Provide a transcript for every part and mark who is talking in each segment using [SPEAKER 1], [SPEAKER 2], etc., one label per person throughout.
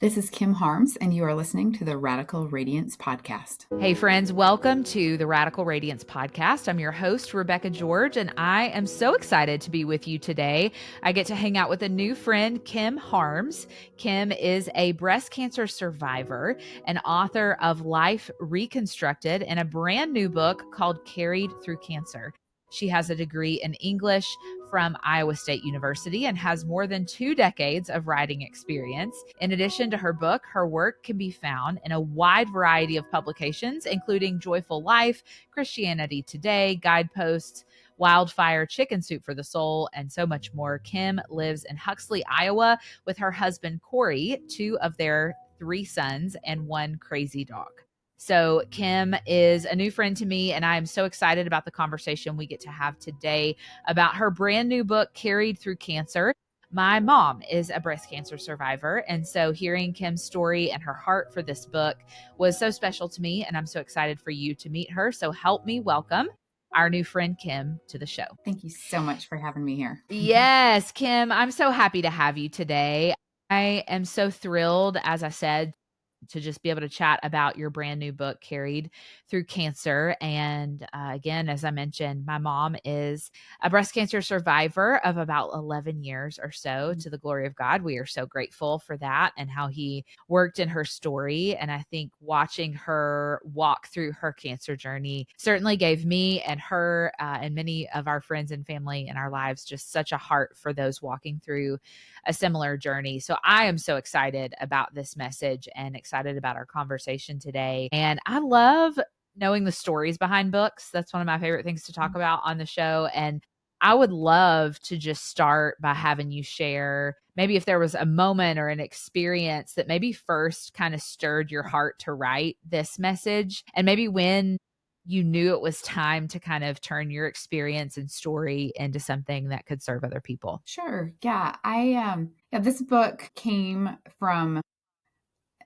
[SPEAKER 1] This is Kim Harms, and you are listening to the Radical Radiance Podcast.
[SPEAKER 2] Hey, friends, welcome to the Radical Radiance Podcast. I'm your host, Rebecca George, and I am so excited to be with you today. I get to hang out with a new friend, Kim Harms. Kim is a breast cancer survivor and author of Life Reconstructed and a brand new book called Carried Through Cancer. She has a degree in English from Iowa State University and has more than 2 decades of writing experience. In addition to her book, her work can be found in a wide variety of publications, including Joyful Life, Christianity Today, Guideposts, Wildfire, Chicken Soup for the Soul, and so much more. Kim lives in Huxley, Iowa with her husband, Corey, 2 of their 3 sons, and 1 crazy dog. So Kim is a new friend to me, and I am so excited about the conversation we get to have today about her brand new book, Carried Through Cancer. My mom is a breast cancer survivor, and so hearing Kim's story and her heart for this book was so special to me, and I'm so excited for you to meet her. So help me welcome our new friend, Kim, to the show.
[SPEAKER 1] Thank you so much for having me here.
[SPEAKER 2] Yes, Kim, I'm so happy to have you today. I am so thrilled, as I said, to just be able to chat about your brand new book, Carried Through Cancer. And again, as I mentioned, my mom is a breast cancer survivor of about 11 years or so, to the glory of God. We are so grateful for that and how he worked in her story. And I think watching her walk through her cancer journey certainly gave me and her and many of our friends and family in our lives just such a heart for those walking through a similar journey. So I am so excited about this message and excited about our conversation today. And I love knowing the stories behind books. That's one of my favorite things to talk about on the show. And I would love to just start by having you share maybe if there was a moment or an experience that maybe first kind of stirred your heart to write this message, and maybe when you knew it was time to kind of turn your experience and story into something that could serve other people.
[SPEAKER 1] Sure. Yeah. This book came from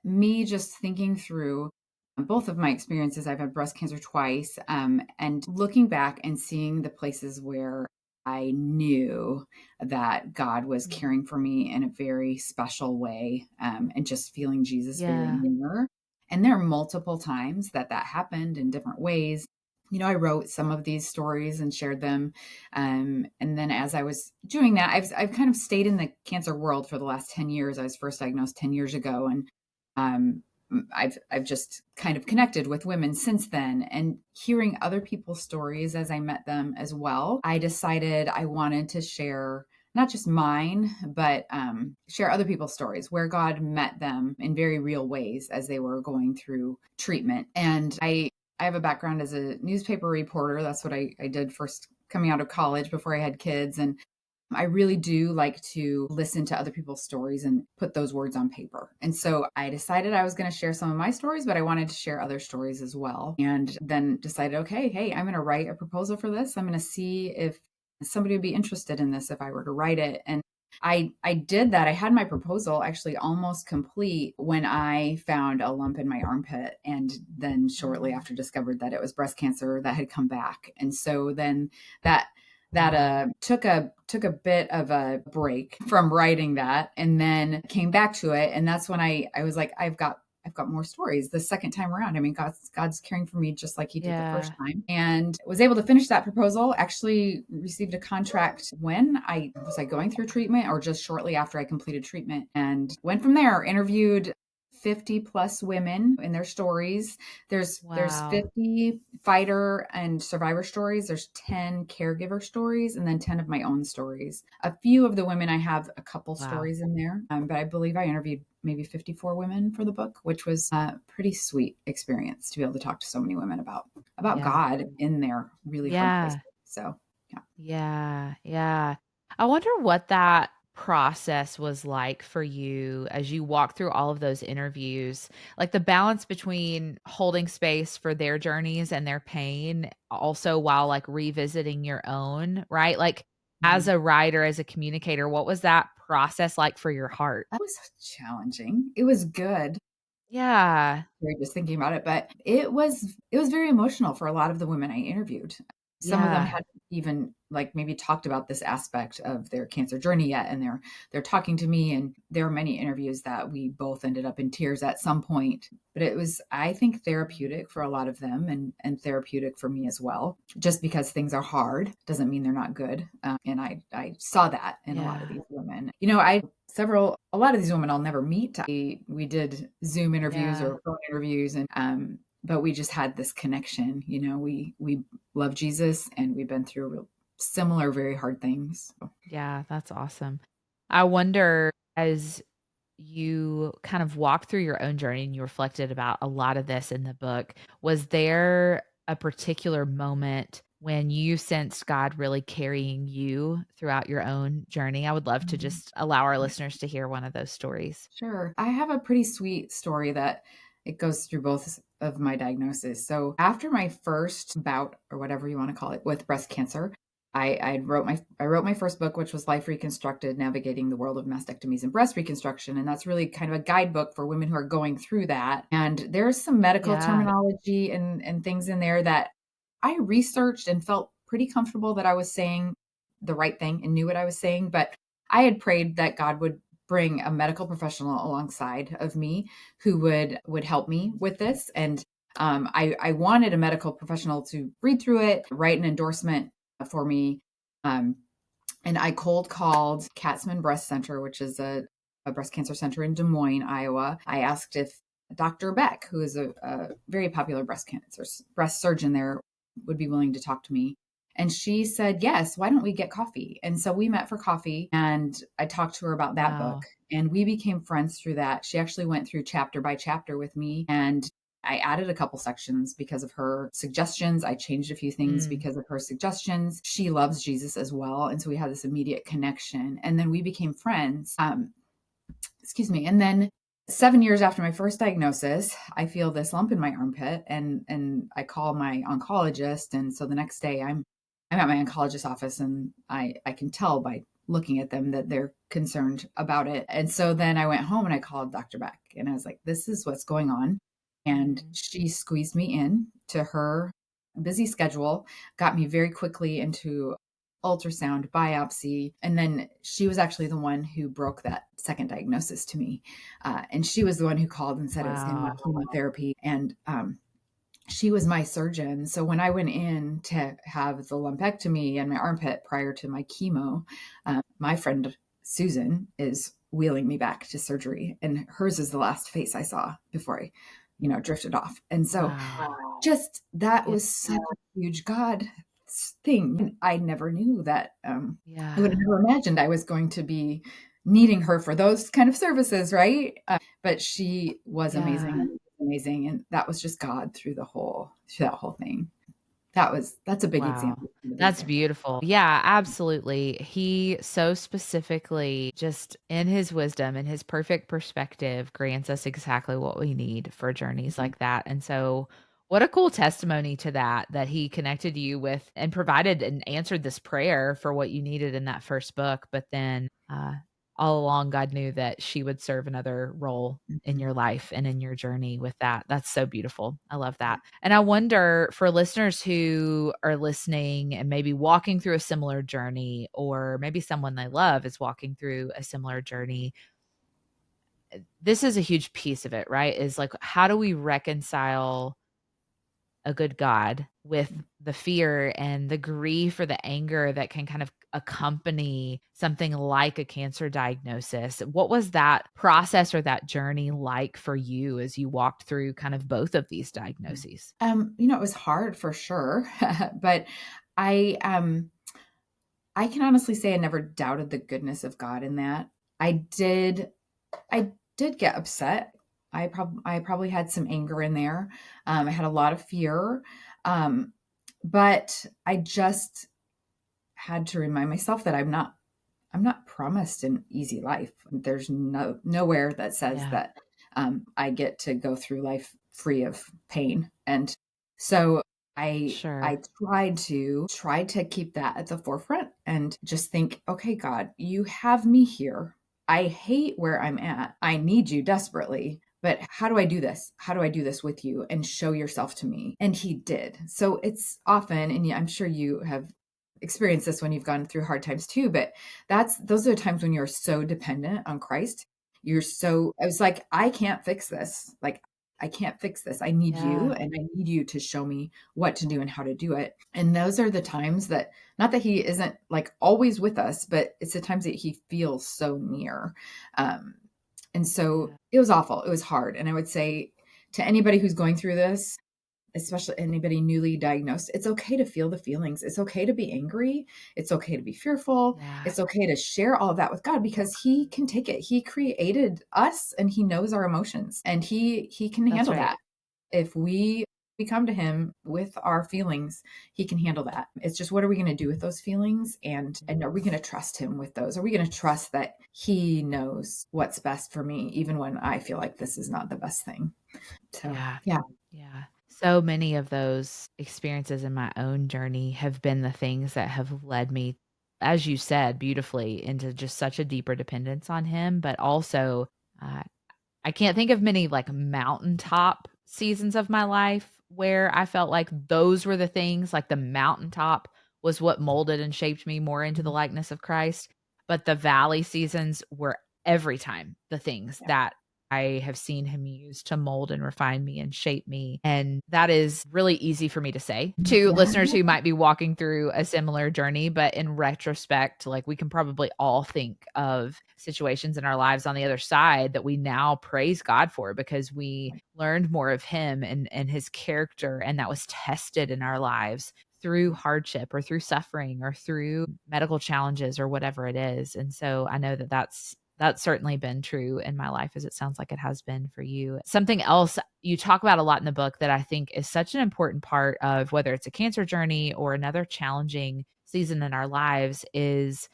[SPEAKER 1] me just thinking through both of my experiences. I've had breast cancer twice, and looking back and seeing the places where I knew that God was caring for me in a very special way, and just feeling Jesus very near. And there are multiple times that happened in different ways. You know, I wrote some of these stories and shared them. And then as I was doing that, I've kind of stayed in the cancer world for the last 10 years. I was first diagnosed 10 years ago. And I've just kind of connected with women since then, and hearing other people's stories as I met them as well. I decided I wanted to share not just mine, but share other people's stories where God met them in very real ways as they were going through treatment. And I have a background as a newspaper reporter. That's what I did first coming out of college before I had kids. And I really do like to listen to other people's stories and put those words on paper. And so I decided I was going to share some of my stories, but I wanted to share other stories as well. And then decided, okay, hey, I'm going to write a proposal for this. I'm going to see if somebody would be interested in this if I were to write it. And I did that. I had my proposal actually almost complete when I found a lump in my armpit, and then shortly after discovered that it was breast cancer that had come back. And so then that took a bit of a break from writing that, and then came back to it. And that's when I was like, I've got more stories the second time around. I mean, God's caring for me just like he did the first time, and was able to finish that proposal. Actually received a contract when I was going through treatment, or just shortly after I completed treatment, and went from there. Interviewed 50 plus women in their stories. There's 50 fighter and survivor stories. There's 10 caregiver stories, and then 10 of my own stories. A few of the women, I have a couple stories in there, but I believe I interviewed maybe 54 women for the book, which was a pretty sweet experience to be able to talk to so many women about God in their really hard places. So,
[SPEAKER 2] yeah. I wonder what that process was like for you as you walk through all of those interviews, like the balance between holding space for their journeys and their pain, also while like revisiting your own, right? Like as a writer, as a communicator, what was that process like for your heart?
[SPEAKER 1] That was challenging. It was good.
[SPEAKER 2] Yeah.
[SPEAKER 1] Just thinking about it, but it was very emotional for a lot of the women I interviewed. Some of them had even like maybe talked about this aspect of their cancer journey yet. And they're talking to me, and there are many interviews that we both ended up in tears at some point. But it was, I think, therapeutic for a lot of them, and therapeutic for me as well. Just because things are hard doesn't mean they're not good. And I saw that in a lot of these women. A lot of these women I'll never meet. We did Zoom interviews or phone interviews, and but we just had this connection. We love Jesus, and we've been through similar, very hard things.
[SPEAKER 2] Yeah, that's awesome. I wonder, as you kind of walked through your own journey and you reflected about a lot of this in the book, was there a particular moment when you sensed God really carrying you throughout your own journey? I would love to just allow our listeners to hear one of those stories.
[SPEAKER 1] Sure. I have a pretty sweet story that it goes through both of my diagnoses. So after my first bout, or whatever you want to call it, with breast cancer, I wrote my first book, which was Life Reconstructed: Navigating the World of Mastectomies and Breast Reconstruction. And that's really kind of a guidebook for women who are going through that. And there's some medical terminology and things in there that I researched and felt pretty comfortable that I was saying the right thing and knew what I was saying. But I had prayed that God would bring a medical professional alongside of me who would help me with this. And I wanted a medical professional to read through it, write an endorsement for me. And I cold called Katzman Breast Center, which is a breast cancer center in Des Moines, Iowa. I asked if Dr. Beck, who is a very popular breast surgeon there, would be willing to talk to me. And she said, yes, why don't we get coffee? And so we met for coffee, and I talked to her about that book, and we became friends through that. She actually went through chapter by chapter with me, and I added a couple sections because of her suggestions. I changed a few things because of her suggestions. She loves Jesus as well. And so we had this immediate connection, and then we became friends. Excuse me. And then 7 years after my first diagnosis, I feel this lump in my armpit, and I call my oncologist. And so the next day I'm at my oncologist's office, and I can tell by looking at them that they're concerned about it. And so then I went home and I called Dr. Beck, and I was like, this is what's going on. And she squeezed me in to her busy schedule, got me very quickly into ultrasound, biopsy. And then she was actually the one who broke that second diagnosis to me. And she was the one who called and said it was going to be chemotherapy. And she was my surgeon. So when I went in to have the lumpectomy in my armpit prior to my chemo, my friend Susan is wheeling me back to surgery. And hers is the last face I saw before I drifted off. And so just that was such a huge God thing. I never knew that. I would have never imagined I was going to be needing her for those kind of services, right? But she was amazing. And that was just God through that whole thing. That's a big example.
[SPEAKER 2] That's beautiful. Yeah, absolutely. He so specifically, just in his wisdom and his perfect perspective, grants us exactly what we need for journeys like that. And so what a cool testimony to that he connected you with and provided and answered this prayer for what you needed in that first book. But then all along, God knew that she would serve another role in your life and in your journey with that. That's so beautiful. I love that. And I wonder, for listeners who are listening and maybe walking through a similar journey, or maybe someone they love is walking through a similar journey, this is a huge piece of it, right? Is like, how do we reconcile a good God with the fear and the grief or the anger that can kind of accompany something like a cancer diagnosis? What was that process or that journey like for you as you walked through kind of both of these diagnoses?
[SPEAKER 1] It was hard for sure, but I can honestly say I never doubted the goodness of God in that. I did get upset. I probably had some anger in there. I had a lot of fear, but I just had to remind myself that I'm not promised an easy life. There's nowhere that says that I get to go through life free of pain, and so I tried to keep that at the forefront and just think, okay, God, you have me here. I hate where I'm at. I need you desperately. But how do I do this? How do I do this with you and show yourself to me? And he did. So it's often, and I'm sure you have experienced this when you've gone through hard times too, but those are the times when you're so dependent on Christ. I was like, I can't fix this. Like, I can't fix this. I need you,
[SPEAKER 2] Yeah.
[SPEAKER 1] and I need you to show me what to do and how to do it. And those are the times that, not that he isn't like always with us, but it's the times that he feels so near. And so
[SPEAKER 2] Yeah.
[SPEAKER 1] it was awful. It was hard. And I would say to anybody who's going through this, especially anybody newly diagnosed, it's okay to feel the feelings. It's okay to be angry. It's okay to be fearful.
[SPEAKER 2] Yeah.
[SPEAKER 1] It's okay to share all of that with God because he can take it. He created us and he knows our emotions, and he can
[SPEAKER 2] That's
[SPEAKER 1] handle
[SPEAKER 2] right.
[SPEAKER 1] that. If we come to him with our feelings, he can handle that. It's just, what are we going to do with those feelings? And are we going to trust him with those? Are we going to trust that he knows what's best for me, even when I feel like this is not the best thing? So,
[SPEAKER 2] Yeah.
[SPEAKER 1] yeah.
[SPEAKER 2] Yeah. So many of those experiences in my own journey have been the things that have led me, as you said beautifully, into just such a deeper dependence on him. But also, uh, I can't think of many like mountaintop seasons of my life where I felt like those were the things, like the mountaintop was what molded and shaped me more into the likeness of Christ. But the valley seasons were every time the things
[SPEAKER 1] Yeah.
[SPEAKER 2] that I have seen him use to mold and refine me and shape me. And that is really easy for me to say to
[SPEAKER 1] Yeah.
[SPEAKER 2] listeners who might be walking through a similar journey. But in retrospect, like we can probably all think of situations in our lives on the other side that we now praise God for because we learned more of him and his character. And that was tested in our lives through hardship or through suffering or through medical challenges or whatever it is. And so I know that that's certainly been true in my life, as it sounds like it has been for you. Something else you talk about a lot in the book that I think is such an important part of whether it's a cancer journey or another challenging season in our lives is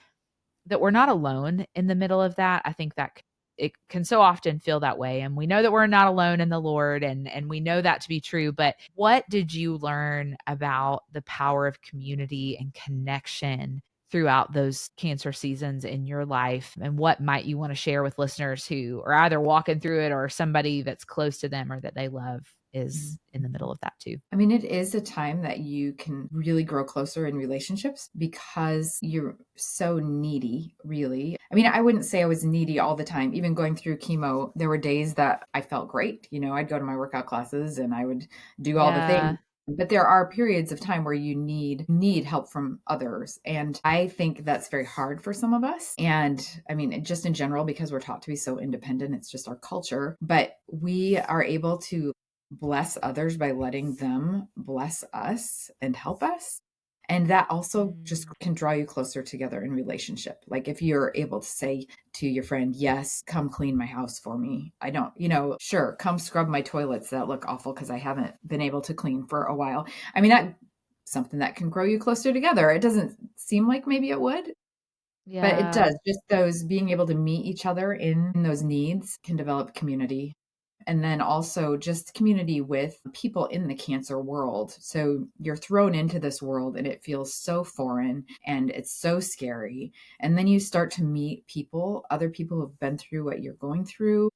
[SPEAKER 2] that we're not alone in the middle of that. I think that it can so often feel that way, and we know that we're not alone in the Lord, and we know that to be true. But what did you learn about the power of community and connection throughout those cancer seasons in your life? And what might you want to share with listeners who are either walking through it or somebody that's close to them or that they love is in the middle of that too?
[SPEAKER 1] I mean, it is a time that you can really grow closer in relationships because you're so needy, really. I mean, I wouldn't say I was needy all the time. Even going through chemo, there were days that I felt great. I'd go to my workout classes and I would do all the things.
[SPEAKER 2] Yeah.
[SPEAKER 1] But there are periods of time where you need help from others. And I think that's very hard for some of us. And I mean, just in general, because we're taught to be so independent, it's just our culture. But we are able to bless others by letting them bless us and help us. And that also just
[SPEAKER 2] Mm.
[SPEAKER 1] can draw you closer together in relationship. Like if you're able to say to your friend, yes, come clean my house for me. I don't, sure, come scrub my toilets that look awful because I haven't been able to clean for a while. I mean, that something that can grow you closer together. It doesn't seem like maybe it would, but it
[SPEAKER 2] Yeah.
[SPEAKER 1] does. Just those being able to meet each other in those needs can develop community. And then also just community with people in the cancer world. So you're thrown into this world and it feels so foreign and it's so scary. And then you start to meet people, other people who've been through what you're going through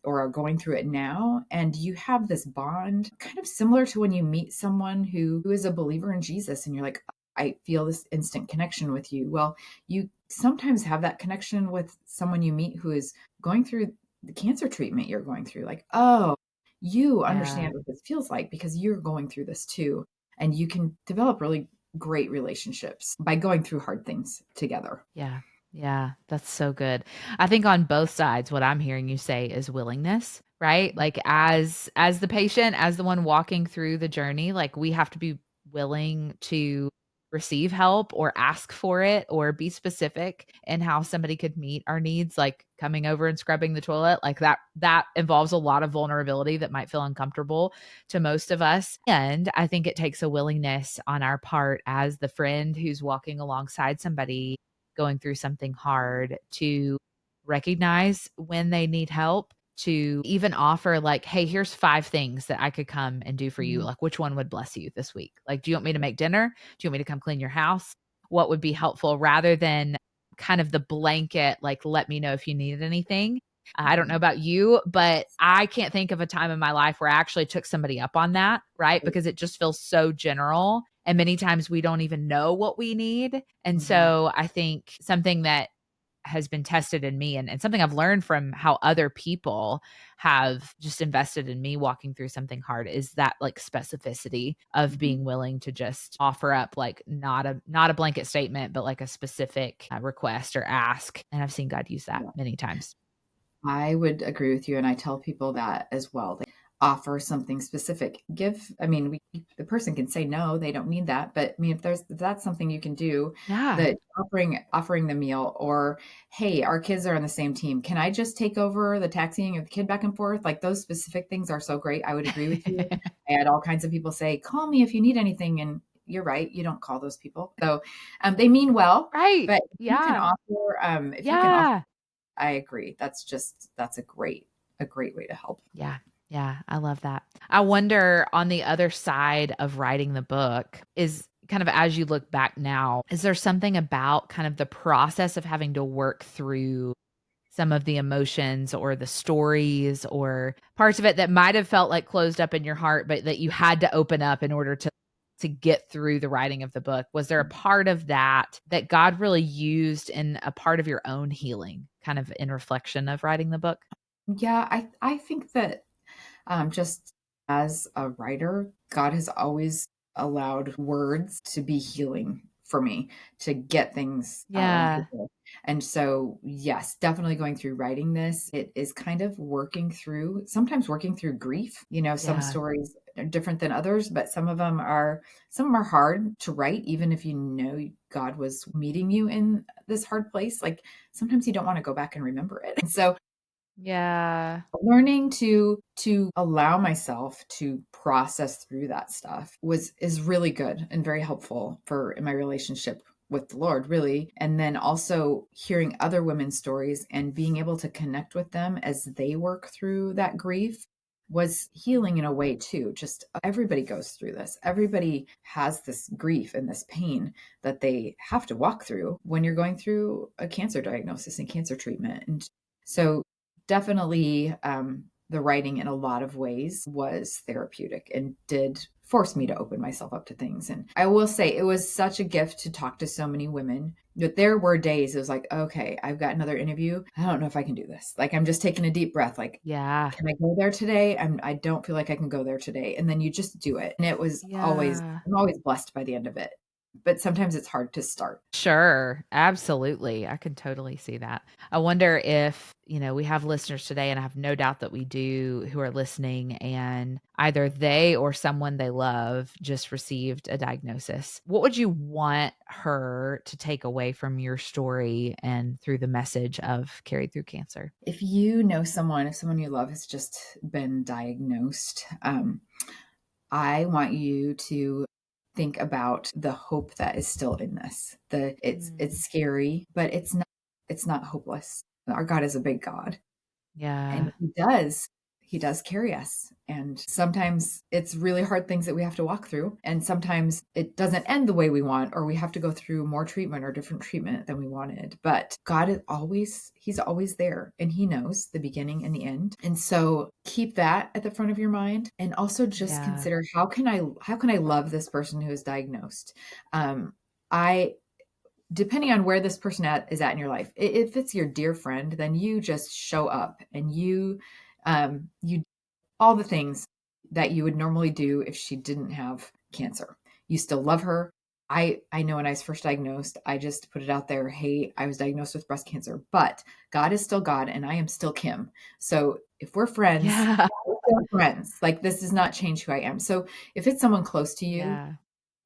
[SPEAKER 1] or are going through it now. And you have this bond kind of similar to when you meet someone who is a believer in Jesus and you're like, I feel this instant connection with you. Well, you sometimes have that connection with someone you meet who is going through the cancer treatment you're going through. Like, oh, you
[SPEAKER 2] Yeah.
[SPEAKER 1] understand what this feels like because you're going through this too. And you can develop really great relationships by going through hard things together.
[SPEAKER 2] Yeah. Yeah, that's so good. I think on both sides, what I'm hearing you say is willingness, right? Like as the patient, as the one walking through the journey, like we have to be willing to receive help or ask for it or be specific in how somebody could meet our needs, like coming over and scrubbing the toilet. Like that involves a lot of vulnerability that might feel uncomfortable to most of us. And I think it takes a willingness on our part as the friend who's walking alongside somebody going through something hard to recognize when they need help, to even offer like, hey, here's 5 things that I could come and do for you.
[SPEAKER 1] Mhm.
[SPEAKER 2] Like, which one would bless you this week? Like, do you want me to make dinner? Do you want me to come clean your house? What would be helpful rather than kind of the blanket, like, let me know if you needed anything. I don't know about you, but I can't think of a time in my life where I actually took somebody up on that, right? Because it just feels so general. And many times we don't even know what we need. And
[SPEAKER 1] Mhm.
[SPEAKER 2] so I think something that has been tested in me and something I've learned from how other people have just invested in me walking through something hard is that like specificity of
[SPEAKER 1] Mhm.
[SPEAKER 2] being willing to just offer up like not a blanket statement, but like a specific request or ask. And I've seen God use that
[SPEAKER 1] Yeah.
[SPEAKER 2] many times.
[SPEAKER 1] I would agree with you, and I tell people that as well. They offer something specific. I mean, the person can say no, they don't need that, but I mean, if that's something you can do,
[SPEAKER 2] Yeah.
[SPEAKER 1] that offering the meal, or hey, our kids are on the same team. Can I just take over the taxiing of the kid back and forth? Like those specific things are so great. I would agree with you. I had all kinds of people say, call me if you need anything. And you're right, you don't call those people. So they mean well,
[SPEAKER 2] Right.
[SPEAKER 1] but
[SPEAKER 2] Yeah.
[SPEAKER 1] if you can offer
[SPEAKER 2] Yeah.
[SPEAKER 1] I agree. That's a great way to help.
[SPEAKER 2] Yeah. Yeah. I love that. I wonder on the other side of writing the book is kind of as you look back now, is there something about kind of the process of having to work through some of the emotions or the stories or parts of it that might have felt like closed up in your heart, but that you had to open up in order to get through the writing of the book? Was there a part of that that God really used in a part of your own healing, kind of in reflection of writing the book?
[SPEAKER 1] Yeah, I think that just as a writer, God has always allowed words to be healing for me to get things out on
[SPEAKER 2] Yeah.
[SPEAKER 1] paper. And so, yes, definitely going through writing this, it is kind of sometimes working through grief. Some
[SPEAKER 2] Yeah.
[SPEAKER 1] stories are different than others, but some of them are hard to write, even if you know God was meeting you in this hard place. Like sometimes you don't want to go back and remember it. And so
[SPEAKER 2] Yeah.
[SPEAKER 1] learning to allow myself to process through that stuff is really good and very helpful for in my relationship with the Lord, really. And then also hearing other women's stories and being able to connect with them as they work through that grief was healing in a way too. Just everybody goes through this. Everybody has this grief and this pain that they have to walk through when you're going through a cancer diagnosis and cancer treatment. And so definitely the writing in a lot of ways was therapeutic and did force me to open myself up to things. And I will say it was such a gift to talk to so many women. But there were days it was like, okay, I've got another interview. I don't know if I can do this. Like I'm just taking a deep breath. Like,
[SPEAKER 2] Yeah.
[SPEAKER 1] can I go there today? I don't feel like I can go there today. And then you just do it. And
[SPEAKER 2] Yeah.
[SPEAKER 1] I'm always blessed by the end of it. But sometimes it's hard to start.
[SPEAKER 2] Sure, absolutely. I can totally see that. I wonder if, we have listeners today, and I have no doubt that we do, who are listening, and either they or someone they love just received a diagnosis. What would you want her to take away from your story and through the message of Carried Through Cancer?
[SPEAKER 1] If someone you love has just been diagnosed, I want you to think about the hope that is still in this. It's
[SPEAKER 2] Mm,
[SPEAKER 1] scary, but it's not hopeless. Our God is a big God,
[SPEAKER 2] yeah,
[SPEAKER 1] and he does carry us. And sometimes it's really hard things that we have to walk through, and sometimes it doesn't end the way we want, or we have to go through more treatment or different treatment than we wanted. But God he's always there, and he knows the beginning and the end. And so keep that at the front of your mind, and also just
[SPEAKER 2] yeah,
[SPEAKER 1] consider how can I love this person who is diagnosed. I Depending on where this person is at in your life, if it's your dear friend, then you just show up and you all the things that you would normally do if she didn't have cancer. You still love her. I know when I was first diagnosed, I just put it out there, hey, I was diagnosed with breast cancer, but God is still God and I am still Kim. So if we're friends,
[SPEAKER 2] yeah,
[SPEAKER 1] we're still friends. Like this does not change who I am. So if it's someone close to you,
[SPEAKER 2] yeah,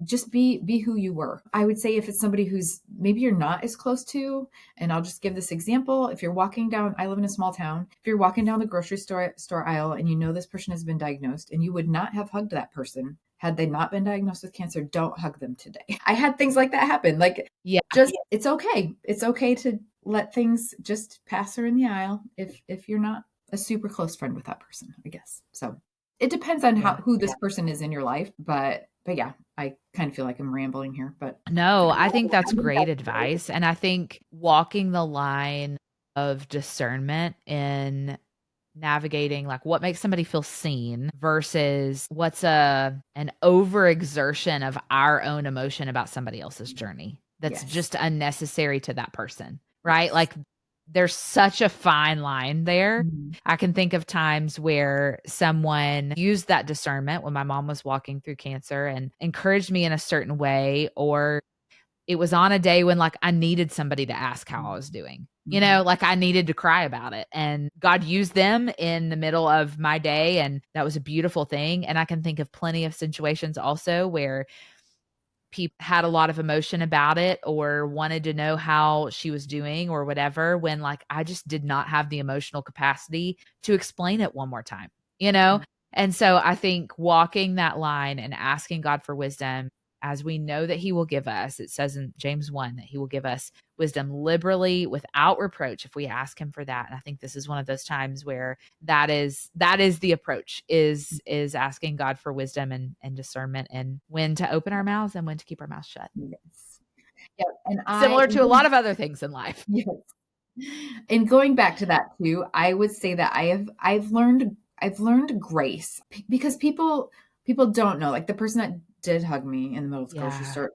[SPEAKER 1] just be who you were. I would say if it's somebody who's maybe you're not as close to, and I'll just give this example. If you're walking down, I live in a small town. If you're walking down the grocery store aisle and you know this person has been diagnosed and you would not have hugged that person had they not been diagnosed with cancer, don't hug them today. I had things like that happen. Like
[SPEAKER 2] yeah,
[SPEAKER 1] just it's okay. It's okay to let things just pass her in the aisle if you're not a super close friend with that person, I guess. So it depends on
[SPEAKER 2] yeah.
[SPEAKER 1] who this person is in your life, but yeah, I kind of feel like I'm rambling here, but
[SPEAKER 2] No, I think
[SPEAKER 1] I
[SPEAKER 2] that's
[SPEAKER 1] think
[SPEAKER 2] great
[SPEAKER 1] that's
[SPEAKER 2] advice, and I think walking the line of discernment in navigating like what makes somebody feel seen versus what's an overexertion of our own emotion about somebody else's journey that's
[SPEAKER 1] Yes.
[SPEAKER 2] just unnecessary to that person, right?
[SPEAKER 1] Yes.
[SPEAKER 2] Like there's such a fine line there.
[SPEAKER 1] Mhm.
[SPEAKER 2] I can think of times where someone used that discernment when my mom was walking through cancer and encouraged me in a certain way, or it was on a day when like I needed somebody to ask how I was doing. You
[SPEAKER 1] Mhm.
[SPEAKER 2] know, like I needed to cry about it. And God used them in the middle of my day. And that was a beautiful thing. And I can think of plenty of situations also where people had a lot of emotion about it or wanted to know how she was doing or whatever, when like I just did not have the emotional capacity to explain it one more time, you know?
[SPEAKER 1] Mhm.
[SPEAKER 2] And so I think walking that line and asking God for wisdom, as we know that he will give us, it says in James 1 that he will give us wisdom liberally without reproach if we ask him for that. And I think this is one of those times where that is the approach, is asking God for wisdom and discernment, and when to open our mouths and when to keep our mouths shut.
[SPEAKER 1] Yes. Yeah, and
[SPEAKER 2] Similar to a lot of other things in life.
[SPEAKER 1] yes. And going back to that too, I would say that I've learned grace because people don't know. Like the person that did hug me in the middle of the grocery
[SPEAKER 2] Yeah.
[SPEAKER 1] store,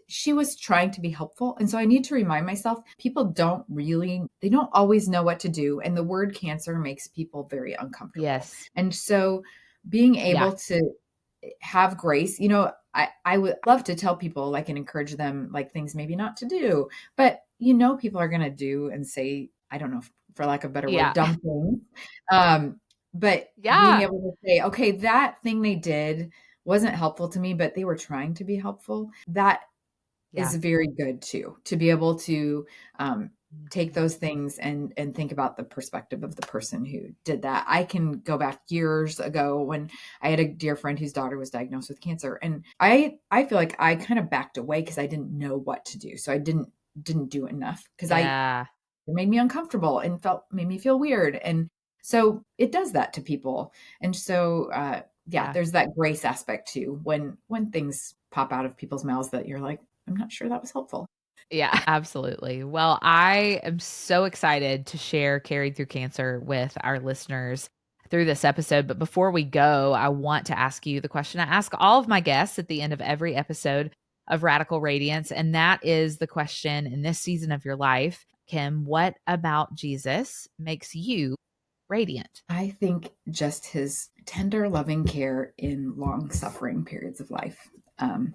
[SPEAKER 1] she was trying to be helpful, and so I need to remind myself people they don't always know what to do, and the word cancer makes people very uncomfortable,
[SPEAKER 2] Yes.
[SPEAKER 1] and so being
[SPEAKER 2] Yeah.
[SPEAKER 1] able to have grace, I would love to tell people like and encourage them like things maybe not to do, but people are going to do and say, I don't know, for lack of a better word,
[SPEAKER 2] Yeah.
[SPEAKER 1] dumb things. Um, but being
[SPEAKER 2] Yeah.
[SPEAKER 1] able to say, okay, that thing they did wasn't helpful to me, but they were trying to be helpful. That is
[SPEAKER 2] Yeah.
[SPEAKER 1] very good too, to be able to take
[SPEAKER 2] Mhm.
[SPEAKER 1] those things and think about the perspective of the person who did that. I can go back years ago when I had a dear friend whose daughter was diagnosed with cancer, and I feel like I kind of backed away because I didn't know what to do, so I didn't do enough because I
[SPEAKER 2] Yeah.
[SPEAKER 1] it made me uncomfortable and made me feel weird, and so it does that to people, and so yeah,
[SPEAKER 2] Yeah.
[SPEAKER 1] there's that grace aspect too when things pop out of people's mouths that you're like, I'm not sure that was helpful.
[SPEAKER 2] Yeah, absolutely. Well, I am so excited to share Carried Through Cancer with our listeners through this episode. But before we go, I want to ask you the question I ask all of my guests at the end of every episode of Radical Radiance. And that is the question in this season of your life: Kim, what about Jesus makes you radiant?
[SPEAKER 1] I think just his tender, loving care in long suffering periods of life. Um,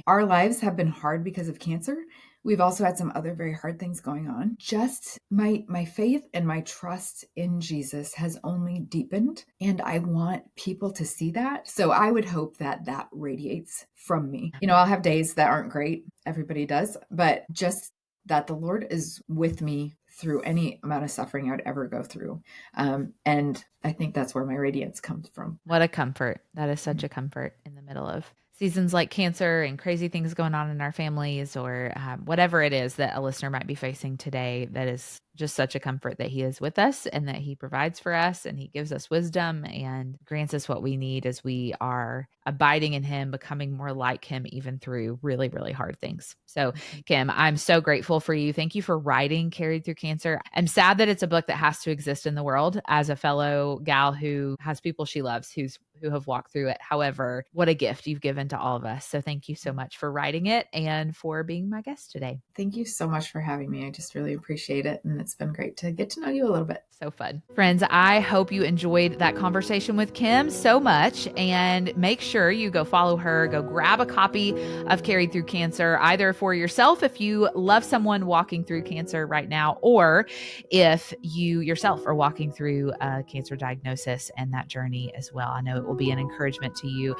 [SPEAKER 1] our lives have been hard because of cancer. We've also had some other very hard things going on. Just my faith and my trust in Jesus has only deepened, and I want people to see that. So I would hope that that radiates from me. I'll have days that aren't great. Everybody does, but just that the Lord is with me through any amount of suffering I would ever go through. And I think that's where my radiance comes from.
[SPEAKER 2] What a comfort. That is such a comfort in the middle of seasons like cancer and crazy things going on in our families, or whatever it is that a listener might be facing today. That is just such a comfort that he is with us and that he provides for us and he gives us wisdom and grants us what we need as we are abiding in him, becoming more like him, even through really, really hard things. So, Kim, I'm so grateful for you. Thank you for writing Carried Through Cancer. I'm sad that it's a book that has to exist in the world, as a fellow gal who has people she loves who have walked through it. However, what a gift you've given to all of us. So thank you so much for writing it and for being my guest today.
[SPEAKER 1] Thank you so much for having me. I just really appreciate it. And it's been great to get to know you a little bit.
[SPEAKER 2] So fun. Friends, I hope you enjoyed that conversation with Kim so much, and make sure you go follow her, go grab a copy of Carried Through Cancer, either for yourself if you love someone walking through cancer right now, or if you yourself are walking through a cancer diagnosis and that journey as well. I know it will be an encouragement to you.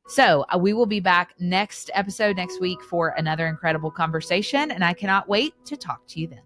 [SPEAKER 2] So we will be back next episode next week for another incredible conversation, and I cannot wait to talk to you then.